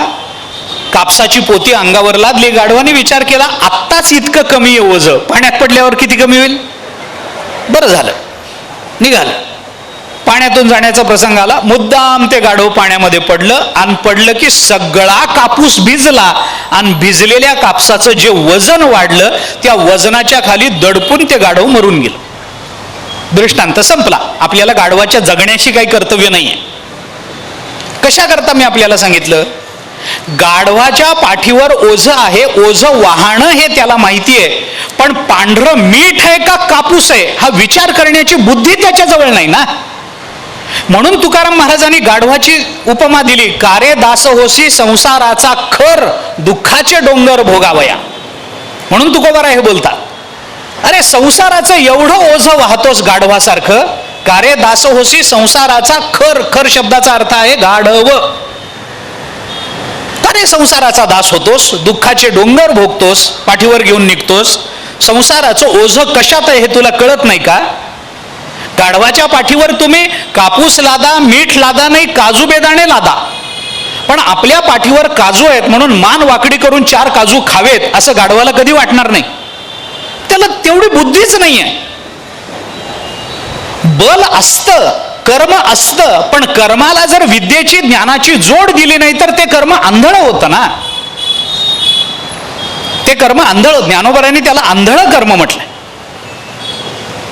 कापसाची पोती अंगावर लादली. गाढवाने विचार केला, आत्ताच इतकं कमी आहे ओझं, पाण्यात पडल्यावर किती कमी होईल? बरं झालं, निघालं. पाण्यातून जाण्याचा प्रसंग आला. मुद्दाम ते गाढव पाण्यामध्ये पडलं आणि पडलं की सगळा कापूस भिजला आणि भिजलेल्या कापसाचं जे वजन वाढलं त्या वजनाच्या खाली दडपून ते गाढव मरून गेलं. दृष्टांत संपला. आपल्याला गाढवाच्या जगण्याशी काही कर्तव्य नाहीये. कशा करता मी आपल्याला सांगितलं, गाढवाच्या पाठीवर ओझं आहे, ओझं वाहणं हे त्याला माहिती आहे, पण पांढरं मीठ आहे का कापूस आहे हा विचार करण्याची बुद्धी त्याच्याजवळ नाही ना. म्हणून तुकाराम महाराजांनी गाढवाची उपमा दिली, कारे दास होसी संसाराचा खर, दुःखाचे डोंगर भोगावया. म्हणून तुकोबाराय हे बोलतात, अरे संसाराचं एवढं ओझं वाहतोस गाढवासारखं, कारे दास होसी संसाराचा. खर खर शब्दाचा अर्थ आहे गाढव. अरे संसाराचा दास होतोस, दुःखाचे डोंगर भोगतोस, पाठीवर घेऊन निघतोस. संसाराचं ओझं कशात आहे हे तुला कळत नाही का? गाढवाच्या पाठीवर तुम्ही कापूस लादा, मीठ लादा नाही, काजू बेदाणे लादा, पण आपल्या पाठीवर काजू आहेत म्हणून मान वाकडी करून 4 काजू खावेत असं गाढवाला कधी वाटणार नाही. त्याला तेवढी बुद्धीच नाहीये. बल असतं, कर्म असतं, पण कर्माला जर विद्येची ज्ञानाची जोड दिली नाही तर ते कर्म आंधळं होतं ना. ते कर्म आंधळ, ज्ञानोबरांनी त्याला आंधळं कर्म म्हटलंय.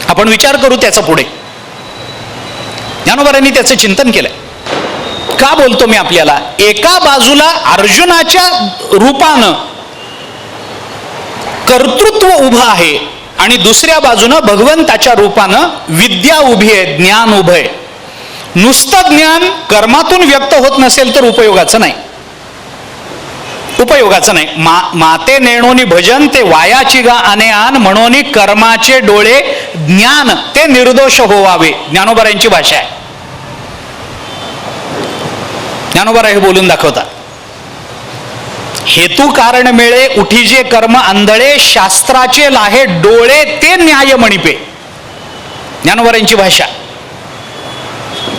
आपण विचार करू त्याचं पुढे. ज्ञानोबरांनी त्याचं चिंतन केलंय. का बोलतो मी आपल्याला? एका बाजूला अर्जुनाच्या रूपानं कर्तृत्व उभं आहे आणि दुसऱ्या बाजूनं भगवंताच्या रूपानं विद्या उभी आहे, ज्ञान उभं आहे. नुसतं ज्ञान कर्मातून व्यक्त होत नसेल तर उपयोगाचं नाही. उपयोगाचं नाही. माते नेणोनी भजन ते वायाची गा आने आन, म्हणून कर्माचे डोळे ज्ञान ते निर्दोष होवावे. ज्ञानोबरांची भाषा आहे. ज्ञानोबा हे बोलून दाखवतात, हेतू कारण मिळे उठीजे कर्म आंधळे, शास्त्राचे लाहे डोळे ते न्याय मणिपे. ज्ञानोबरांची भाषा.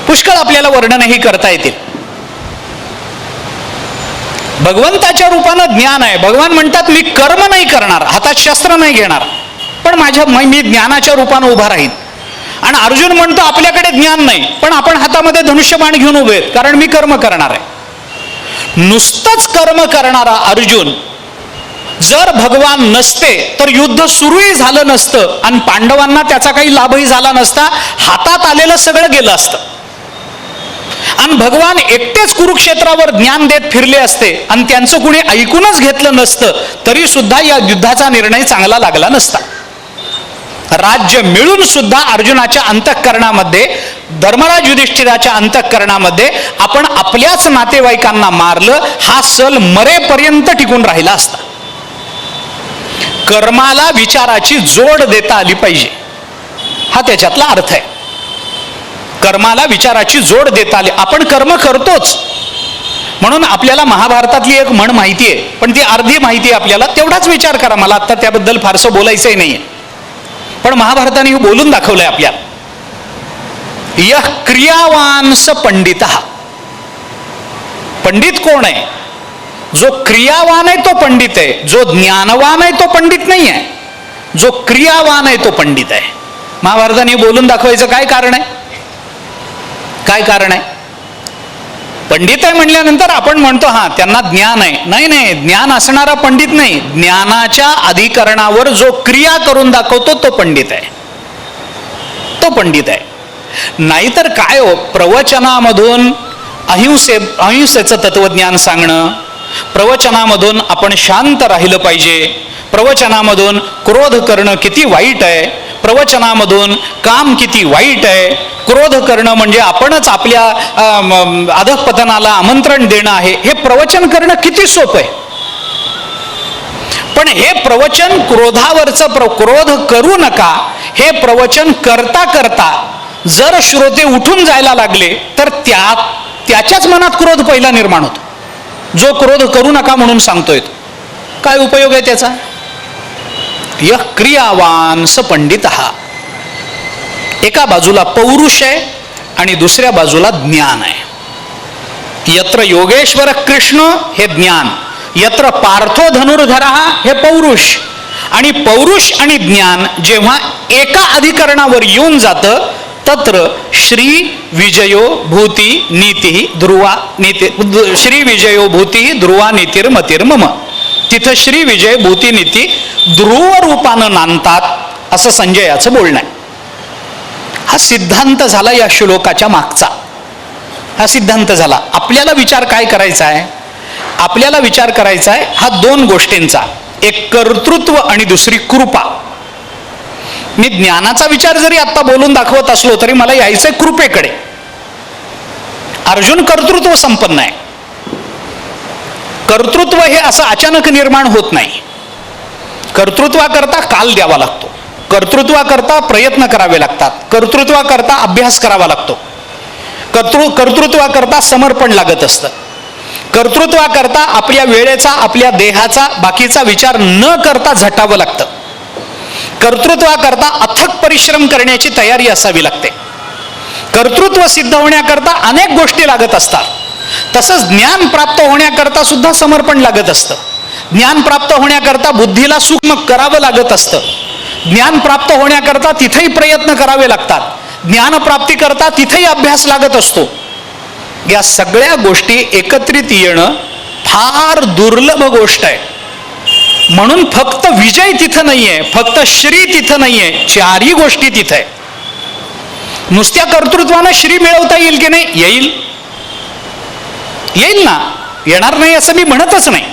पुष्कळ आपल्याला वर्णनही करता येतील. भगवंताच्या रूपानं ज्ञान आहे. भगवान म्हणतात मी कर्म नाही करणार, हातात शस्त्र नाही घेणार, पण मी ज्ञानाच्या रूपानं उभा राहीन. आणि अर्जुन म्हणतो आपल्याकडे ज्ञान नाही, पण आपण हातामध्ये धनुष्यबाण घेऊन उभे आहेत, कारण मी कर्म करणार आहे. नुसतंच कर्म करणारा अर्जुन जर भगवान नसते तर युद्ध सुरूही झालं नसतं आणि पांडवांना त्याचा काही लाभही झाला नसता. हातात आलेलं सगळं गेलं असतं. आणि भगवान एकटेच कुरुक्षेत्रावर ज्ञान देत फिरले असते आणि त्यांचं कुणी ऐकूनच घेतलं नसतं तरी सुद्धा या युद्धाचा निर्णय चांगला लागला नसता. राज्य मिळून सुद्धा अर्जुनाच्या अंतःकरणामध्ये, धर्मराज युधिष्ठिराच्या अंतःकरणामध्ये आपण आपल्याच नातेवाईकांना मारलं, हा सल मरेपर्यंत टिकून राहिला असता. कर्माला विचाराची जोड देता आली पाहिजे, हा त्याच्यातला अर्थ आहे. कर्माला विचाराची जोड देता आली. आपण कर्म करतोच म्हणून आपल्याला महाभारतातली एक म्हण माहिती आहे, पण ती अर्धी माहिती आहे आपल्याला, तेवढाच विचार करा. मला आता त्याबद्दल फारसं बोलायचंही नाहीये, पण महाभारताने हे बोलून दाखवलंय आपल्याला. यह क्रियावान स पंडित. पंडित कोण आहे? जो क्रियावान आहे तो पंडित आहे. जो ज्ञानवान आहे तो पंडित नाही आहे. जो क्रियावान आहे तो पंडित आहे. महाभारताने बोलून दाखवायचं काय कारण आहे? काय कारण आहे? पंडित आहे म्हणल्यानंतर आपण म्हणतो हा त्यांना ज्ञान आहे. नाही नाही, ज्ञान असणारा पंडित नाही. ज्ञानाच्या अधिकरणावर जो क्रिया करून दाखवतो तो पंडित आहे. तो पंडित आहे. नाहीतर काय हो, प्रवचनामधून अहिंसेचं तत्वज्ञान सांगणं, प्रवचनामधून आपण शांत राहिलं पाहिजे, प्रवचनामधून क्रोध करणं किती वाईट आहे, प्रवचनामधून काम किती वाईट आहे, क्रोध करणं म्हणजे आपणच आपल्या अधःपतनाला आमंत्रण देणं आहे, हे प्रवचन करणं किती सोपं आहे. पण हे प्रवचन क्रोधावरचं क्रोध करू नका हे प्रवचन करता करता जर श्रोते उठून जायला लागले तर त्याच्याच मनात क्रोध पहिला निर्माण होतो. जो क्रोध करू नका म्हणून सांगतोय, काय उपयोग आहे त्याचा? यह क्रियावान स पंडित. एका बाजूला पौरुष आहे आणि दुसऱ्या बाजूला ज्ञान आहे. यत्र योगेश्वर कृष्ण हे ज्ञान, यत्र पार्थो धनुर्धर हे पौरुष. आणि पौरुष आणि ज्ञान जेव्हा एका अधिकरणावर येऊन जातं तत्र श्री विजयो भूती नीती ध्रुवा नीती, श्री विजयो भूती ध्रुवा नीतिर्मतिर्मम. तिथं श्री विजय भूती नीती ध्रुव रूपानं नांदतात असं संजयाचं बोलणं आहे. हा सिद्धांत झाला या श्लोकाच्या मागचा. हा सिद्धांत झाला. आपल्याला विचार काय करायचा आहे? आपल्याला विचार करायचा आहे हा दोन गोष्टींचा, एक कर्तृत्व आणि दुसरी कृपा. मी ज्ञानाचा विचार जरी आता बोलून दाखवत असलो तरी मला यायचंय कृपेकडे. अर्जुन कर्तृत्व संपन्न आहे. कर्तृत्व हे असं अचानक निर्माण होत नाही. कर्तृत्वाकरता काल द्यावा लागतो, कर्तृत्वाकरता प्रयत्न करावे लागतात, कर्तृत्वाकरता अभ्यास करावा लागतो, कर्तृत्वाकरता समर्पण लागत असतं, कर्तृत्वाकरता आपल्या वेळेचा, आपल्या देहाचा, बाकीचा विचार न करता झटावं लागतं, कर्तृत्वाकरता अथक परिश्रम करण्याची तयारी असावी लागते, कर्तृत्व सिद्ध होण्याकरता अनेक गोष्टी लागत असतात. तसंच ज्ञान प्राप्त होण्याकरता सुद्धा समर्पण लागत असतं. ज्ञान प्राप्त होण्याकरता बुद्धीला सूक्ष्म करावं लागत असतं. ज्ञान प्राप्त होण्याकरता तिथेही प्रयत्न करावे लागतात. ज्ञानप्राप्ती करता तिथेही अभ्यास लागत असतो. या सगळ्या गोष्टी एकत्रित येणं फार दुर्लभ गोष्ट आहे. म्हणून फक्त विजय तिथं नाहीये, फक्त श्री तिथं नाहीये, चारही गोष्टी तिथं आहे. नुसत्या कर्तृत्वानं श्री मिळवता येईल की नाही? येईल, येईल ना, येणार नाही असं मी म्हणतच नाही.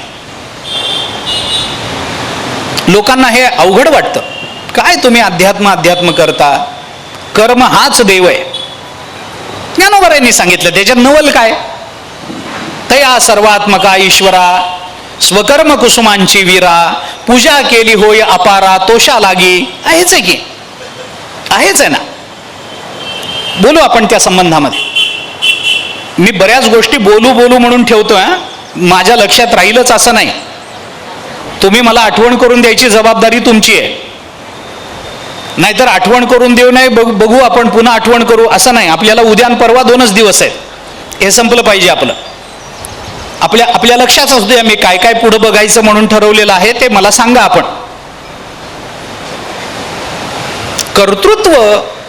लोकांना हे अवघड वाटतं, काय तुम्ही अध्यात्म करता, कर्म हाच देव आहे. ज्ञानोबरांनी सांगितलं, त्याच्यात नवल काय? तया सर्वात्मका ईश्वरा स्वकर्म कुसुमांची वीरा पूजा केली होय अपारा तोषा लागी. आहेच आहे की, आहेच आहे ना. बोलू आपण त्या संबंधामध्ये. मी बऱ्याच गोष्टी बोलू म्हणून ठेवतोय, माझ्या लक्षात राहीलच असं नाही. तुम्ही मला आठवण करून द्यायची जबाबदारी तुमची आहे. नाहीतर आठवण करून देऊ नये, बघू आपण पुन्हा आठवण करू असं नाही. आपल्याला उद्या आणि परवा 2च दिवस आहेत, हे संपलं पाहिजे आपलं. आपल्या लक्षात असू द्या मी काय काय पुढं बघायचं म्हणून ठरवलेलं आहे ते मला सांगा आपण. कर्तृत्व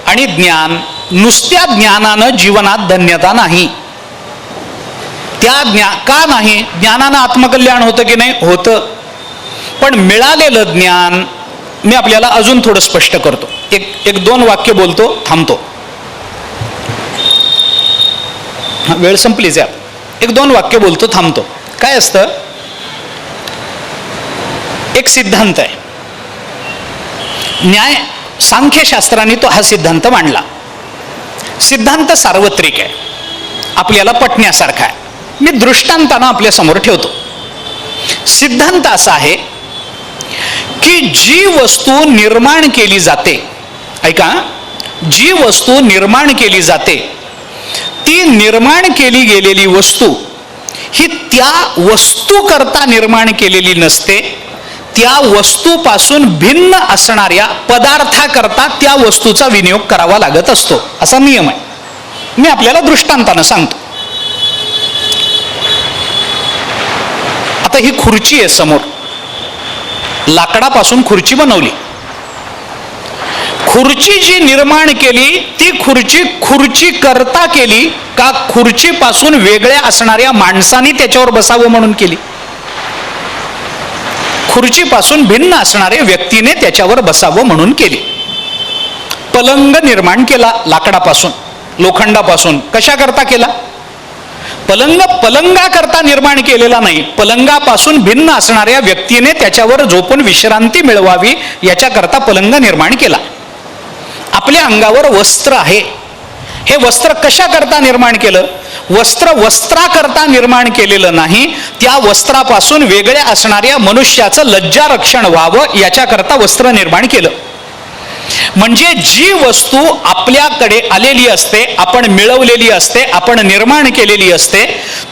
आणि ज्ञान नुसत्या ज्ञानानं जीवनात धन्यता नाही. का नाही? ज्ञानानं आत्मकल्याण होतं की नाही? होतं. पण मिळालेलं ज्ञान मी आपल्याला अजून थोडं स्पष्ट करतो. एक 2 वाक्य बोलतो, थांबतो. वेळ संपलीच आहे. 1-2 वाक्य बोलतो, थांबतो. काय असतं? एक सिद्धांत आहे न्याय सांख्यशास्त्राने तो हा सिद्धांत मांडला. सिद्धांत सार्वत्रिक आहे, आपल्याला पटण्यासारखा आहे. मी दृष्टांतानं आपल्या समोर ठेवतो. सिद्धांत असा आहे की जी वस्तू निर्माण केली जाते, ऐका, जी वस्तू निर्माण केली जाते ती निर्माण केली गेलेली वस्तू ही त्या वस्तू करता निर्माण केलेली नसते, त्या वस्तूपासून भिन्न असणाऱ्या पदार्थाकरता त्या वस्तूचा विनियोग करावा लागत असतो, असा नियम आहे. मी आपल्याला दृष्टांतानं सांगतो. आता ही खुर्ची आहे समोर, लाकडापासून खुर्ची बनवली. खुर्ची जी निर्माण केली ती खुर्ची करता केली का खुर्चीपासून वेगळ्या असणाऱ्या माणसांनी त्याच्यावर बसावं म्हणून केली? खुर्चीपासून भिन्न असणाऱ्या व्यक्तीने त्याच्यावर बसावं म्हणून केली. पलंग निर्माण केला लाकडापासून, लोखंडापासून. कशा करता केला? पलंग पलंगाकरता निर्माण केलेला नाही, पलंगापासून भिन्न असणाऱ्या व्यक्तीने त्याच्यावर झोपून विश्रांती मिळवावी याच्याकरता पलंग निर्माण केला. आपल्या अंगावर वस्त्र आहे, हे वस्त्र कशा करता निर्माण केलं? वस्त्राकरता निर्माण केलेलं नाही, त्या वस्त्रापासून वेगळ्या असणाऱ्या मनुष्याचं लज्जा रक्षण व्हावं याच्याकरता वस्त्र निर्माण केलं. म्हणजे जी वस्तू आपल्याकडे आलेली असते, आपण मिळवलेली असते, आपण निर्माण केलेली असते,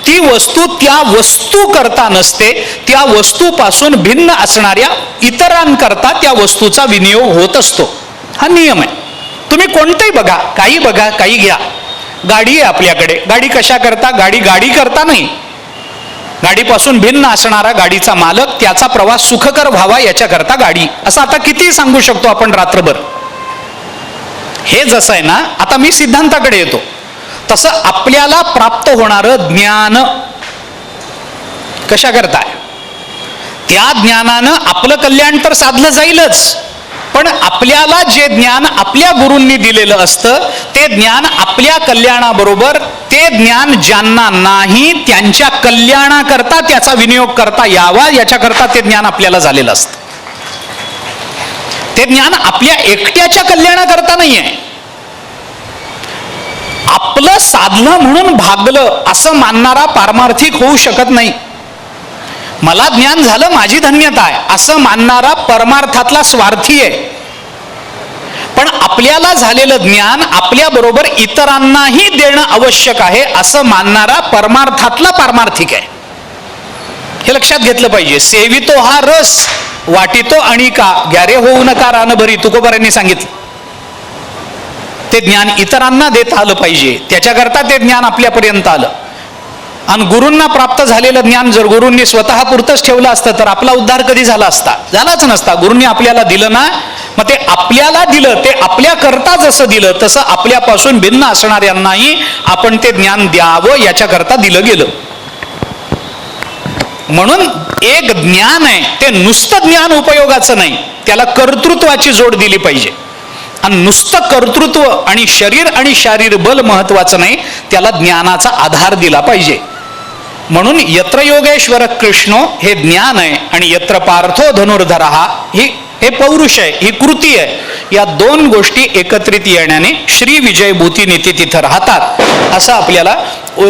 ती वस्तू त्या वस्तू करता नसते, त्या वस्तूपासून भिन्न असणाऱ्या इतरांकरता त्या वस्तूचा विनियोग होत असतो. हा नियम आहे. तुम्ही कोणतेही बघा, काही घ्या. गाडी आहे आपल्याकडे, गाडी कशा करता? गाडी करता नाही, गाडीपासून भिन्न असणारा गाडीचा मालक, त्याचा प्रवास सुखकर व्हावा याच्याकरता गाडी. असं आता किती सांगू शकतो आपण रात्रभर. हे जसं आहे ना, आता मी सिद्धांताकडे येतो, तसं आपल्याला प्राप्त होणारं ज्ञान कशा करताय? त्या ज्ञानानं आपलं कल्याण तर साधलं जाईलच, पण आपल्याला जे ज्ञान आपल्या गुरूंनी दिलेलं असतं ते ज्ञान आपल्या कल्याणाबरोबर ते ज्ञान ज्यांना नाही त्यांच्या कल्याणाकरता त्याचा विनियोग करता यावा याच्याकरता ते ज्ञान आपल्याला झालेलं असतं. ते ज्ञान आपल्या एकट्याच्या कल्याणाकरता नाही आहे. आपलं साधलं म्हणून भागलं असं मानणारा पारमार्थिक होऊ शकत नाही. मला ज्ञान झालं माझी धन्यता आहे असं मानणारा परमार्थातला स्वार्थी आहे. पण आपल्याला झालेलं ज्ञान आपल्याबरोबर इतरांनाही देणं आवश्यक आहे असं मानणारा परमार्थातला पारमार्थिक आहे. हे लक्षात घेतलं पाहिजे. सेवितो हा रस वाटितो आणि का ग्यारे होऊ नका रानभरी, तुकोबारांनी सांगितलं. ते ज्ञान इतरांना देता आलं पाहिजे, त्याच्याकरता ते ज्ञान आपल्यापर्यंत आलं. आणि गुरूंना प्राप्त झालेलं ज्ञान जर गुरूंनी स्वतः पुरतच ठेवलं असतं तर आपला उद्धार कधी झाला असता? झालाच नसता. गुरूंनी आपल्याला दिलं ना, मग ते आपल्याला दिलं, ते आपल्या करता जसं दिलं तसं आपल्यापासून भिन्न असणाऱ्यांनाही आपण ते ज्ञान द्यावं याच्याकरता दिलं गेलं. म्हणून एक ज्ञान आहे ते नुसतं ज्ञान उपयोगाचं नाही, त्याला कर्तृत्वाची जोड दिली पाहिजे. आणि नुसतं कर्तृत्व आणि शारीर बल महत्वाचं नाही, त्याला ज्ञानाचा आधार दिला पाहिजे. म्हणून यत्र योगेश्वर कृष्णो हे ज्ञान आहे आणि यत्र पार्थो धनुर्धर हे पौरुष आहे, ही कृती आहे. या दोन गोष्टी एकत्रित येण्याने श्री विजय भूती नीती तिथं राहतात असं आपल्याला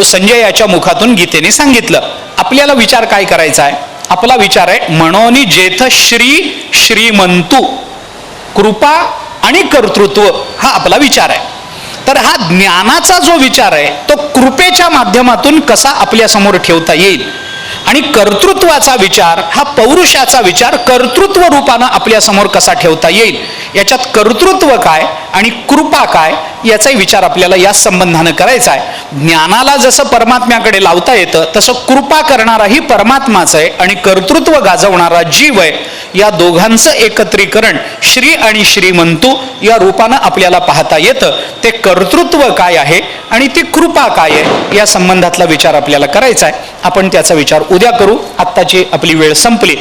संजयाच्या मुखातून गीतेने सांगितलं. आपल्याला विचार काय करायचा आहे? आपला विचार आहे म्हणोनी जेथ श्रीमंतू कृपा आणि कर्तृत्व हा आपला विचार आहे. तर हा ज्ञानाचा जो विचार आहे तो कृपेच्या माध्यमातून कसा आपल्या समोर ठेवता येईल आणि कर्तृत्वाचा विचार हा पौरुषाचा विचार कर्तृत्व रूपानं आपल्या समोर कसा ठेवता येईल, याच्यात कर्तृत्व काय आणि कृपा काय याचाही विचार आपल्याला या संबंधानं करायचा आहे. ज्ञानाला जसं परमात्म्याकडे लावता येतं तसं कृपा करणाराही परमात्माच आहे आणि कर्तृत्व गाजवणारा जीव आहे. या दोघांचं एकत्रीकरण श्री आणि श्रीमंतू या रूपानं आपल्याला पाहता येतं. ते कर्तृत्व काय आहे आणि ती कृपा काय आहे या संबंधातला विचार आपल्याला करायचा आहे. आपण त्याचा विचार उद्या करू. आत्ताची आपली वेळ संपली.